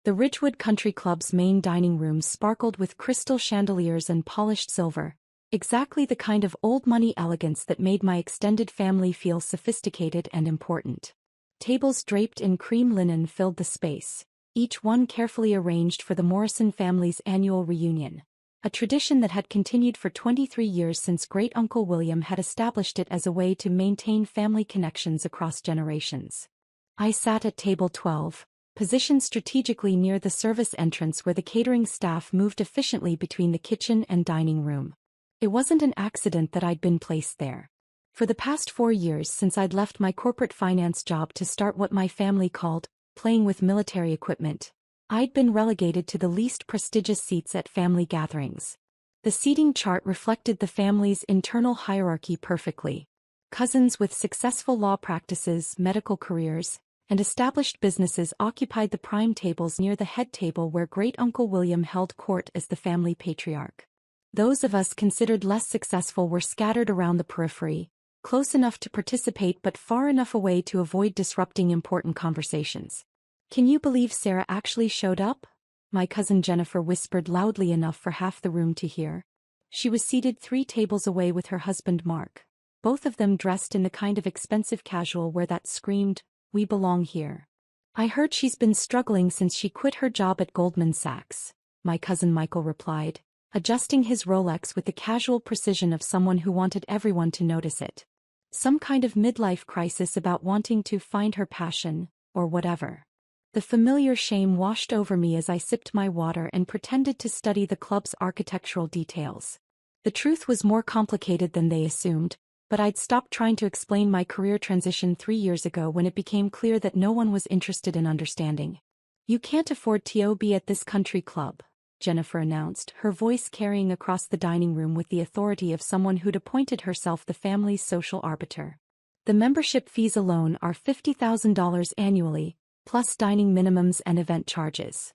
The Ridgewood Country Club's main dining room sparkled with crystal chandeliers and polished silver, exactly the kind of old-money elegance that made my extended family feel sophisticated and important. Tables draped in cream linen filled the space, each one carefully arranged for the Morrison family's annual reunion, a tradition that had continued for 23 years since Great-Uncle William had established it as a way to maintain family connections across generations. I sat at table 12, positioned strategically near the service entrance where the catering staff moved efficiently between the kitchen and dining room. It wasn't an accident that I'd been placed there. For the past 4 years since I'd left my corporate finance job to start what my family called playing with military equipment, I'd been relegated to the least prestigious seats at family gatherings. The seating chart reflected the family's internal hierarchy perfectly. Cousins with successful law practices, medical careers, and established businesses occupied the prime tables near the head table where Great-Uncle William held court as the family patriarch. Those of us considered less successful were scattered around the periphery, close enough to participate but far enough away to avoid disrupting important conversations. "Can you believe Sarah actually showed up?" my cousin Jennifer whispered loudly enough for half the room to hear. She was seated 3 tables away with her husband Mark, both of them dressed in the kind of expensive casual wear that screamed, "We belong here." "I heard she's been struggling since she quit her job at Goldman Sachs," my cousin Michael replied, adjusting his Rolex with the casual precision of someone who wanted everyone to notice it. "Some kind of midlife crisis about wanting to find her passion, or whatever." The familiar shame washed over me as I sipped my water and pretended to study the club's architectural details. The truth was more complicated than they assumed, but I'd stopped trying to explain my career transition 3 years ago when it became clear that no one was interested in understanding. "You can't afford to be at this country club," Jennifer announced, her voice carrying across the dining room with the authority of someone who'd appointed herself the family's social arbiter. "The membership fees alone are $50,000 annually, plus dining minimums and event charges."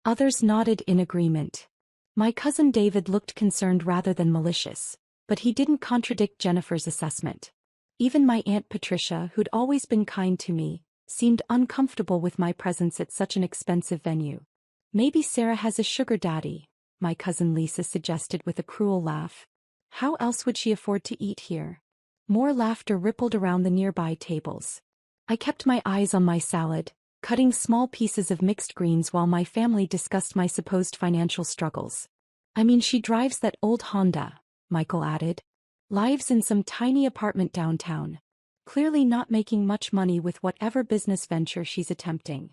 Others nodded in agreement. My cousin David looked concerned rather than malicious, but he didn't contradict Jennifer's assessment. Even my Aunt Patricia, who'd always been kind to me, seemed uncomfortable with my presence at such an expensive venue. "Maybe Sarah has a sugar daddy," my cousin Lisa suggested with a cruel laugh. "How else would she afford to eat here?" More laughter rippled around the nearby tables. I kept my eyes on my salad, cutting small pieces of mixed greens while my family discussed my supposed financial struggles. "I mean, she drives that old Honda," Michael added. "Lives in some tiny apartment downtown. Clearly not making much money with whatever business venture she's attempting."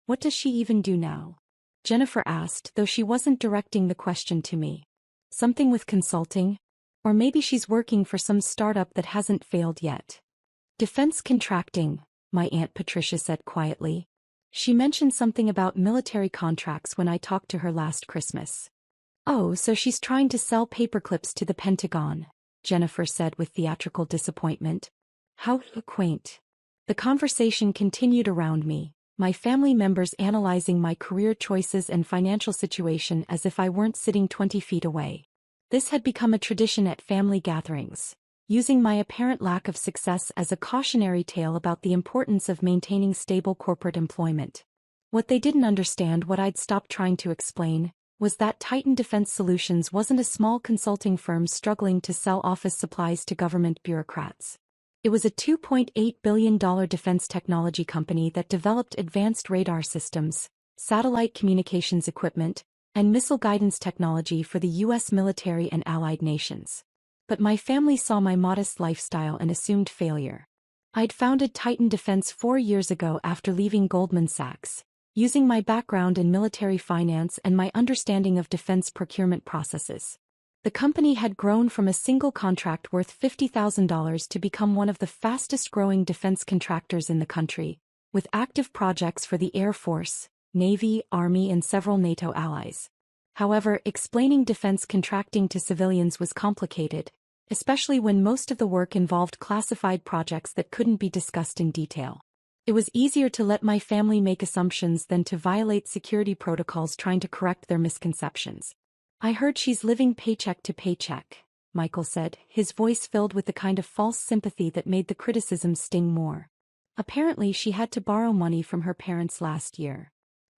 "What does she even do now?" Jennifer asked, though she wasn't directing the question to me. "Something with consulting? Or maybe she's working for some startup that hasn't failed yet." "Defense contracting," my Aunt Patricia said quietly. "She mentioned something about military contracts when I talked to her last Christmas." "Oh, so she's trying to sell paperclips to the Pentagon," Jennifer said with theatrical disappointment. "How quaint." The conversation continued around me, my family members analyzing my career choices and financial situation as if I weren't sitting 20 feet away. This had become a tradition at family gatherings, using my apparent lack of success as a cautionary tale about the importance of maintaining stable corporate employment. What they didn't understand, what I'd stopped trying to explain, was that Titan Defense Solutions wasn't a small consulting firm struggling to sell office supplies to government bureaucrats. It was a $2.8 billion defense technology company that developed advanced radar systems, satellite communications equipment, and missile guidance technology for the U.S. military and allied nations. But my family saw my modest lifestyle and assumed failure. I'd founded Titan Defense 4 years ago after leaving Goldman Sachs, using my background in military finance and my understanding of defense procurement processes. The company had grown from a single contract worth $50,000 to become one of the fastest-growing defense contractors in the country, with active projects for the Air Force, Navy, Army, and several NATO allies. However, explaining defense contracting to civilians was complicated, especially when most of the work involved classified projects that couldn't be discussed in detail. It was easier to let my family make assumptions than to violate security protocols trying to correct their misconceptions. "I heard she's living paycheck to paycheck," Michael said, his voice filled with the kind of false sympathy that made the criticism sting more. "Apparently she had to borrow money from her parents last year."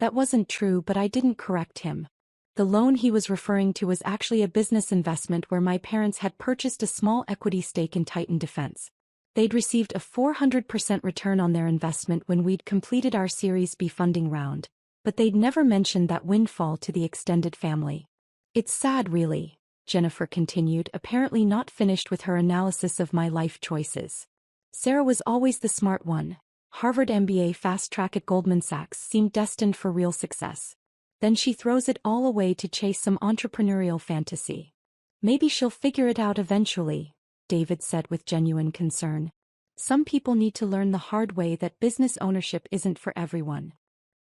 That wasn't true, but I didn't correct him. The loan he was referring to was actually a business investment where my parents had purchased a small equity stake in Titan Defense. They'd received a 400% return on their investment when we'd completed our Series B funding round, but they'd never mentioned that windfall to the extended family. It's sad, really, Jennifer continued, apparently not finished with her analysis of my life choices. Sarah was always the smart one. Harvard MBA fast track at Goldman Sachs seemed destined for real success. Then she throws it all away to chase some entrepreneurial fantasy. Maybe she'll figure it out eventually, David said with genuine concern. Some people need to learn the hard way that business ownership isn't for everyone.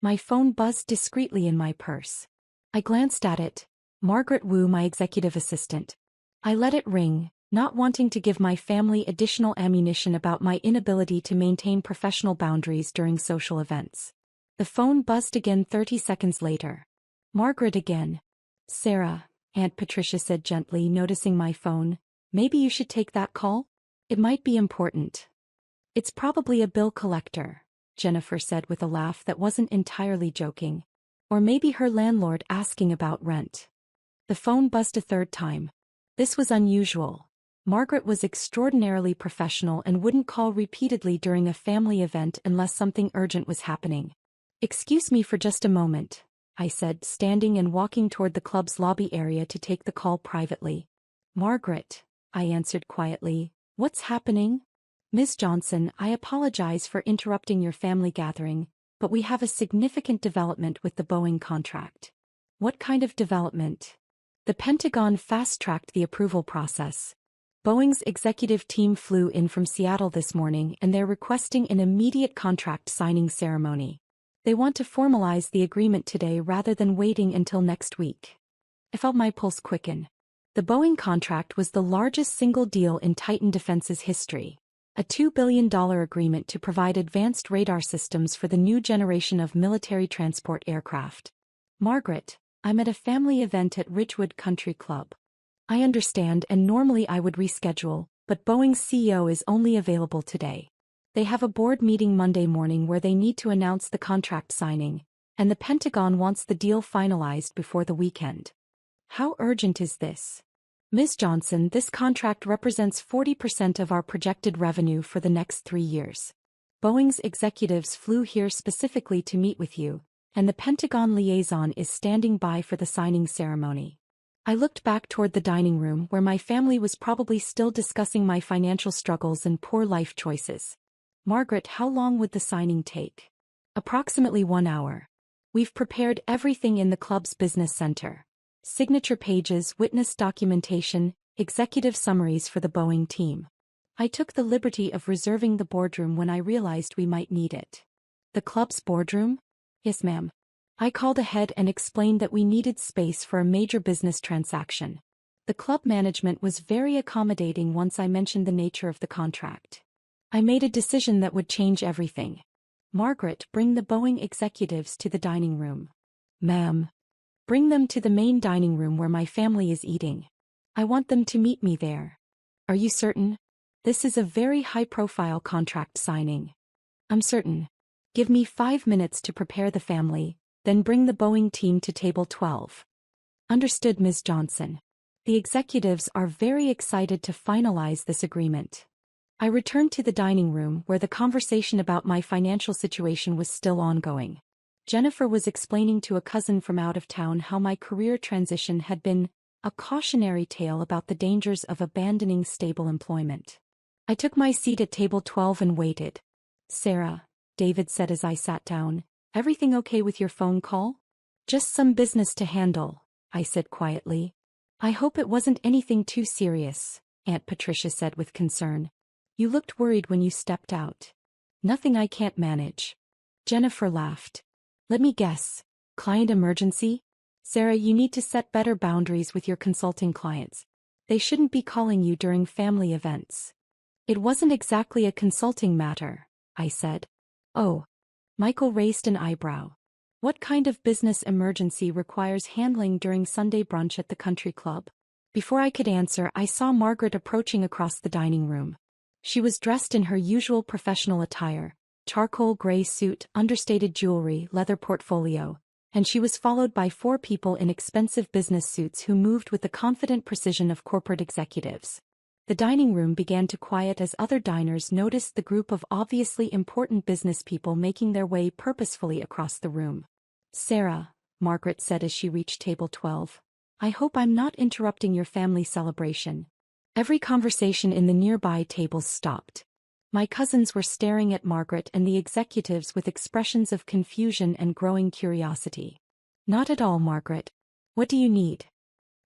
My phone buzzed discreetly in my purse. I glanced at it. Margaret Wu, my executive assistant. I let it ring, not wanting to give my family additional ammunition about my inability to maintain professional boundaries during social events. The phone buzzed again 30 seconds later. Margaret again. Sarah, Aunt Patricia said gently, noticing my phone. Maybe you should take that call? It might be important. It's probably a bill collector, Jennifer said with a laugh that wasn't entirely joking. Or maybe her landlord asking about rent. The phone buzzed a third time. This was unusual. Margaret was extraordinarily professional and wouldn't call repeatedly during a family event unless something urgent was happening. Excuse me for just a moment, I said, standing and walking toward the club's lobby area to take the call privately. Margaret, I answered quietly, what's happening? Ms. Johnson, I apologize for interrupting your family gathering, but we have a significant development with the Boeing contract. What kind of development? The Pentagon fast-tracked the approval process. Boeing's executive team flew in from Seattle this morning and they're requesting an immediate contract signing ceremony. They want to formalize the agreement today rather than waiting until next week. I felt my pulse quicken. The Boeing contract was the largest single deal in Titan Defense's history. A $2 billion agreement to provide advanced radar systems for the new generation of military transport aircraft. Margaret, I'm at a family event at Ridgewood Country Club. I understand, and normally I would reschedule, but Boeing's CEO is only available today. They have a board meeting Monday morning where they need to announce the contract signing, and the Pentagon wants the deal finalized before the weekend. How urgent is this? Ms. Johnson, this contract represents 40% of our projected revenue for the next 3 years. Boeing's executives flew here specifically to meet with you, and the Pentagon liaison is standing by for the signing ceremony. I looked back toward the dining room where my family was probably still discussing my financial struggles and poor life choices. Margaret, how long would the signing take? Approximately 1 hour. We've prepared everything in the club's business center. Signature pages, witness documentation, executive summaries for the Boeing team. I took the liberty of reserving the boardroom when I realized we might need it. The club's boardroom? Yes, ma'am. I called ahead and explained that we needed space for a major business transaction. The club management was very accommodating once I mentioned the nature of the contract. I made a decision that would change everything. Margaret, bring the Boeing executives to the dining room. Ma'am. Bring them to the main dining room where my family is eating. I want them to meet me there. Are you certain? This is a very high-profile contract signing. I'm certain. Give me 5 minutes to prepare the family, then bring the Boeing team to table 12. Understood, Ms. Johnson. The executives are very excited to finalize this agreement. I returned to the dining room where the conversation about my financial situation was still ongoing. Jennifer was explaining to a cousin from out of town how my career transition had been a cautionary tale about the dangers of abandoning stable employment. I took my seat at table 12 and waited. Sarah, David said as I sat down, everything okay with your phone call? Just some business to handle, I said quietly. I hope it wasn't anything too serious, Aunt Patricia said with concern. You looked worried when you stepped out. Nothing I can't manage. Jennifer laughed. Let me guess. Client emergency? Sarah, you need to set better boundaries with your consulting clients. They shouldn't be calling you during family events. It wasn't exactly a consulting matter, I said. Oh. Michael raised an eyebrow. What kind of business emergency requires handling during Sunday brunch at the country club? Before I could answer, I saw Margaret approaching across the dining room. She was dressed in her usual professional attire, charcoal gray suit, understated jewelry, leather portfolio, and she was followed by 4 people in expensive business suits who moved with the confident precision of corporate executives. The dining room began to quiet as other diners noticed the group of obviously important business people making their way purposefully across the room. "Sarah," Margaret said as she reached table 12. "I hope I'm not interrupting your family celebration." Every conversation in the nearby tables stopped. My cousins were staring at Margaret and the executives with expressions of confusion and growing curiosity. "Not at all, Margaret. What do you need?"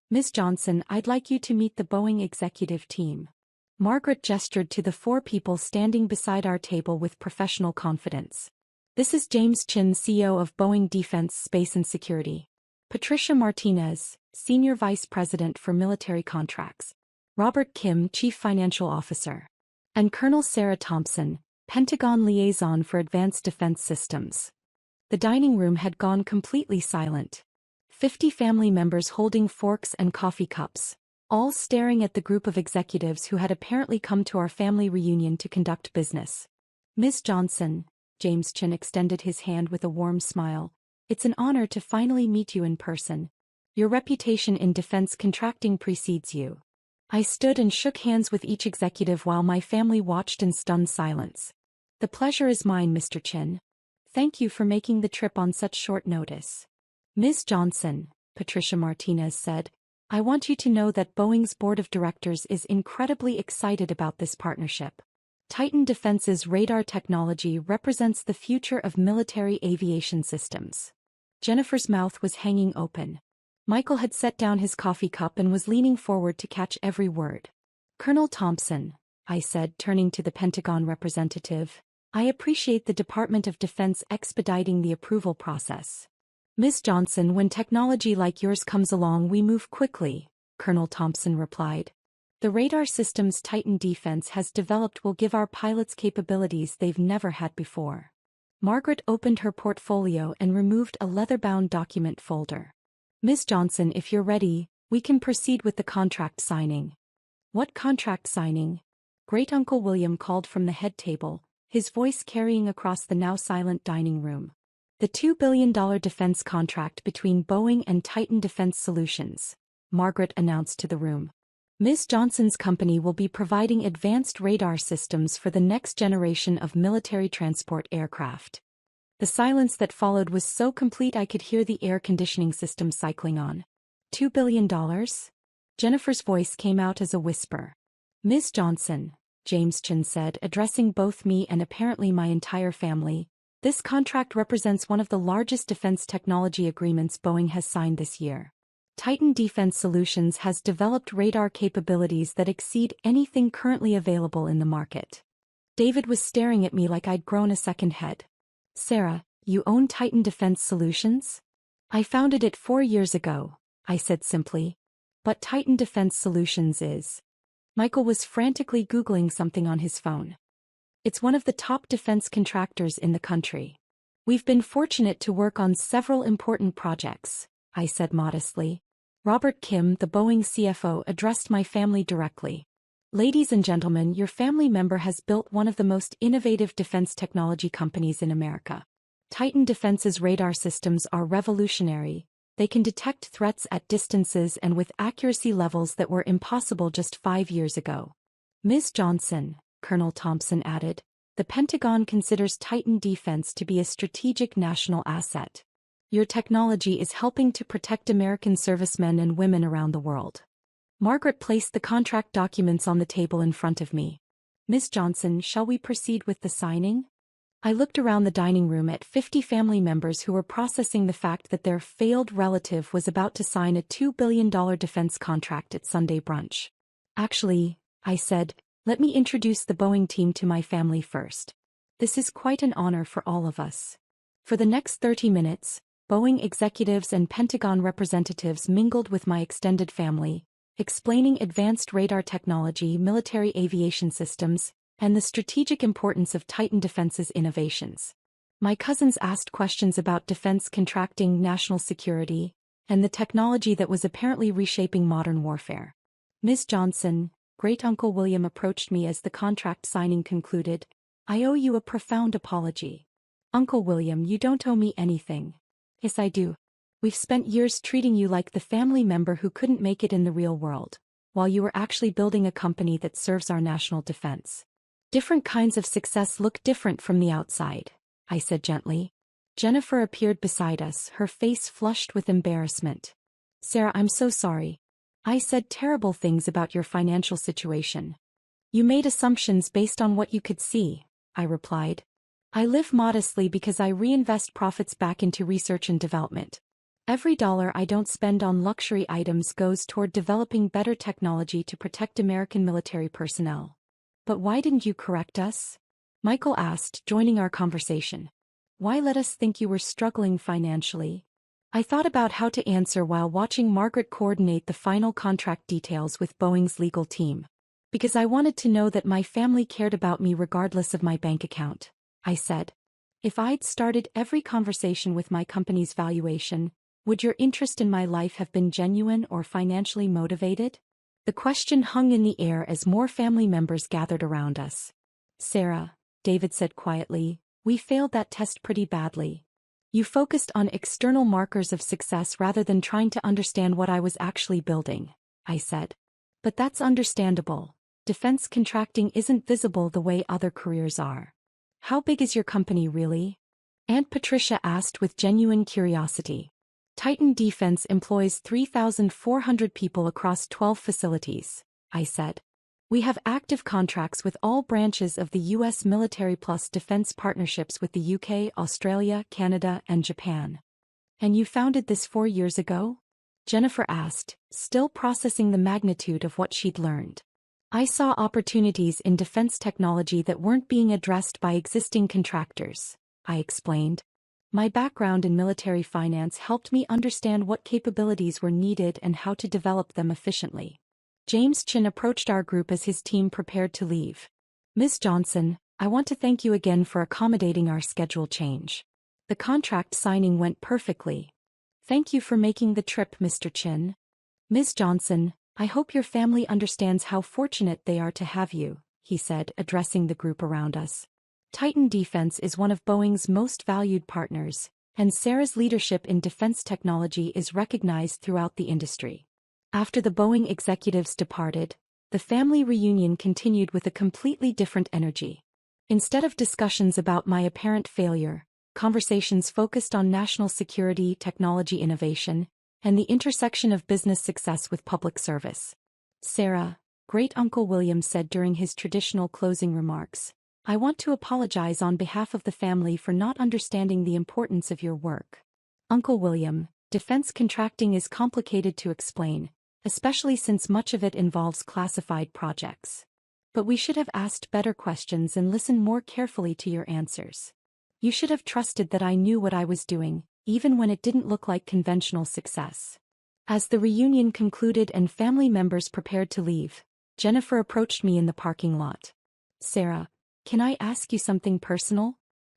"Ms. Johnson, I'd like you to meet the Boeing executive team." Margaret gestured to the 4 people standing beside our table with professional confidence. "This is James Chin, CEO of Boeing Defense, Space and Security. Patricia Martinez, Senior Vice President for Military Contracts. Robert Kim, Chief Financial Officer. And Colonel Sarah Thompson, Pentagon Liaison for Advanced Defense Systems." The dining room had gone completely silent. 50 family members holding forks and coffee cups, all staring at the group of executives who had apparently come to our family reunion to conduct business. "Ms. Johnson," James Chin extended his hand with a warm smile, "it's an honor to finally meet you in person. Your reputation in defense contracting precedes you." I stood and shook hands with each executive while my family watched in stunned silence. "The pleasure is mine, Mr. Chin. Thank you for making the trip on such short notice." "Ms. Johnson," Patricia Martinez said, "I want you to know that Boeing's board of directors is incredibly excited about this partnership. Titan Defense's radar technology represents the future of military aviation systems." Jennifer's mouth was hanging open. Michael had set down his coffee cup and was leaning forward to catch every word. "Colonel Thompson," I said, turning to the Pentagon representative, "I appreciate the Department of Defense expediting the approval process." "Ms. Johnson, when technology like yours comes along, we move quickly," Colonel Thompson replied. "The radar systems Titan Defense has developed will give our pilots capabilities they've never had before." Margaret opened her portfolio and removed a leather-bound document folder. "Ms. Johnson, if you're ready, we can proceed with the contract signing." "What contract signing?" Great-Uncle William called from the head table, his voice carrying across the now silent dining room. "The $2 billion defense contract between Boeing and Titan Defense Solutions," Margaret announced to the room. "Ms. Johnson's company will be providing advanced radar systems for the next generation of military transport aircraft." The silence that followed was so complete I could hear the air conditioning system cycling on. $2 billion? Jennifer's voice came out as a whisper. "Ms. Johnson," James Chin said, addressing both me and apparently my entire family, "this contract represents one of the largest defense technology agreements Boeing has signed this year. Titan Defense Solutions has developed radar capabilities that exceed anything currently available in the market." David was staring at me like I'd grown a second head. "Sarah, you own Titan Defense Solutions?" "I founded it 4 years ago," I said simply. "But Titan Defense Solutions is..." Michael was frantically Googling something on his phone. "It's one of the top defense contractors in the country. We've been fortunate to work on several important projects," I said modestly. Robert Kim, the Boeing CFO, addressed my family directly. "Ladies and gentlemen, your family member has built one of the most innovative defense technology companies in America. Titan Defense's radar systems are revolutionary. They can detect threats at distances and with accuracy levels that were impossible just 5 years ago." "Ms. Johnson," Colonel Thompson added, "the Pentagon considers Titan Defense to be a strategic national asset. Your technology is helping to protect American servicemen and women around the world." Margaret placed the contract documents on the table in front of me. "Ms. Johnson, shall we proceed with the signing?" I looked around the dining room at 50 family members who were processing the fact that their failed relative was about to sign a $2 billion defense contract at Sunday brunch. "Actually," I said, "let me introduce the Boeing team to my family first. This is quite an honor for all of us." For the next 30 minutes, Boeing executives and Pentagon representatives mingled with my extended family, explaining advanced radar technology, military aviation systems, and the strategic importance of Titan Defense's innovations. My cousins asked questions about defense contracting, national security, and the technology that was apparently reshaping modern warfare. "Ms. Johnson," Great-Uncle William approached me as the contract signing concluded, "I owe you a profound apology." "Uncle William, you don't owe me anything. Yes, I do. We've spent years treating you like the family member who couldn't make it in the real world, while you were actually building a company that serves our national defense. Different kinds of success look different from the outside, I said gently. Jennifer appeared beside us, her face flushed with embarrassment. Sarah, I'm so sorry. I said terrible things about your financial situation. You made assumptions based on what you could see, I replied. I live modestly because I reinvest profits back into research and development. Every dollar I don't spend on luxury items goes toward developing better technology to protect American military personnel. But why didn't you correct us? Michael asked, joining our conversation. Why let us think you were struggling financially? I thought about how to answer while watching Margaret coordinate the final contract details with Boeing's legal team. Because I wanted to know that my family cared about me regardless of my bank account, I said. If I'd started every conversation with my company's valuation, would your interest in my life have been genuine or financially motivated? The question hung in the air as more family members gathered around us. Sarah, David said quietly, we failed that test pretty badly. You focused on external markers of success rather than trying to understand what I was actually building, I said. But that's understandable. Defense contracting isn't visible the way other careers are. How big is your company really? Aunt Patricia asked with genuine curiosity. Titan Defense employs 3,400 people across 12 facilities, I said. We have active contracts with all branches of the U.S. military plus defense partnerships with the UK, Australia, Canada, and Japan. And you founded this 4 years ago? Jennifer asked, still processing the magnitude of what she'd learned. I saw opportunities in defense technology that weren't being addressed by existing contractors, I explained. My background in military finance helped me understand what capabilities were needed and how to develop them efficiently. James Chin approached our group as his team prepared to leave. Ms. Johnson, I want to thank you again for accommodating our schedule change. The contract signing went perfectly. Thank you for making the trip, Mr. Chin. Ms. Johnson, I hope your family understands how fortunate they are to have you, he said, addressing the group around us. Titan Defense is one of Boeing's most valued partners, and Sarah's leadership in defense technology is recognized throughout the industry. After the Boeing executives departed, the family reunion continued with a completely different energy. Instead of discussions about my apparent failure, conversations focused on national security, technology innovation, and the intersection of business success with public service. Sarah, Great-Uncle William said during his traditional closing remarks, I want to apologize on behalf of the family for not understanding the importance of your work. Uncle William, defense contracting is complicated to explain, especially since much of it involves classified projects. But we should have asked better questions and listened more carefully to your answers. You should have trusted that I knew what I was doing, even when it didn't look like conventional success. As the reunion concluded and family members prepared to leave, Jennifer approached me in the parking lot. Sarah, can I ask you something personal?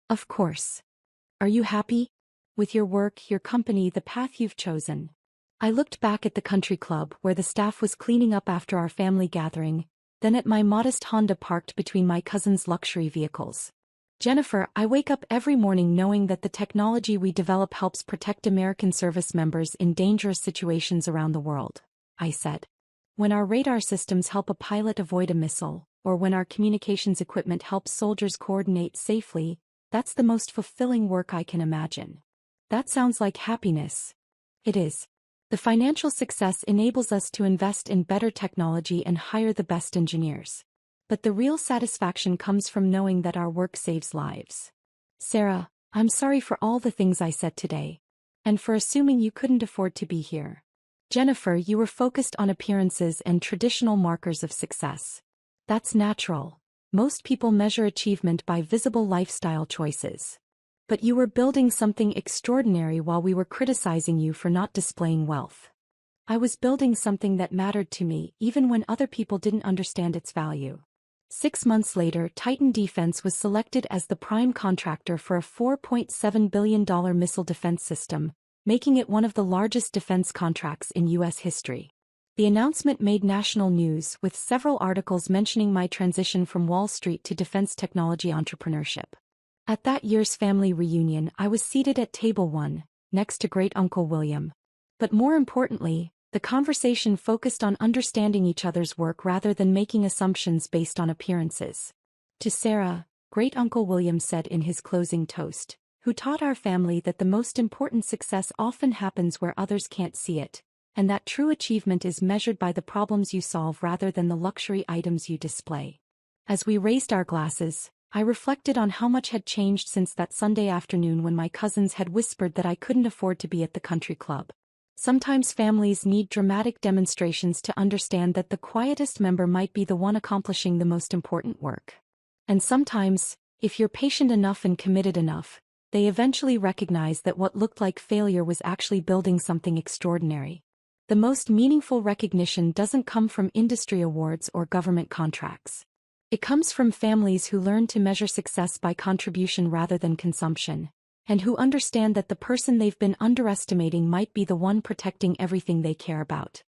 Of course. Are you happy? With your work, your company, the path you've chosen? I looked back at the country club where the staff was cleaning up after our family gathering, then at my modest Honda parked between my cousin's luxury vehicles. Jennifer, I wake up every morning knowing that the technology we develop helps protect American service members in dangerous situations around the world, I said. When our radar systems help a pilot avoid a missile, or when our communications equipment helps soldiers coordinate safely, that's the most fulfilling work I can imagine. That sounds like happiness. It is. The financial success enables us to invest in better technology and hire the best engineers. But the real satisfaction comes from knowing that our work saves lives. Sarah, I'm sorry for all the things I said today. And for assuming you couldn't afford to be here. Jennifer, you were focused on appearances and traditional markers of success. That's natural. Most people measure achievement by visible lifestyle choices. But you were building something extraordinary while we were criticizing you for not displaying wealth. I was building something that mattered to me even when other people didn't understand its value. 6 months later, Titan Defense was selected as the prime contractor for a $4.7 billion missile defense system, making it one of the largest defense contracts in U.S. history. The announcement made national news, with several articles mentioning my transition from Wall Street to defense technology entrepreneurship. At that year's family reunion, I was seated at table 1, next to Great Uncle William. But more importantly, the conversation focused on understanding each other's work rather than making assumptions based on appearances. To Sarah, Great Uncle William said in his closing toast, "Who taught our family that the most important success often happens where others can't see it, and that true achievement is measured by the problems you solve rather than the luxury items you display." As we raised our glasses, I reflected on how much had changed since that Sunday afternoon when my cousins had whispered that I couldn't afford to be at the country club. Sometimes families need dramatic demonstrations to understand that the quietest member might be the one accomplishing the most important work. And sometimes, if you're patient enough and committed enough, they eventually recognize that what looked like failure was actually building something extraordinary. The most meaningful recognition doesn't come from industry awards or government contracts. It comes from families who learn to measure success by contribution rather than consumption, and who understand that the person they've been underestimating might be the one protecting everything they care about.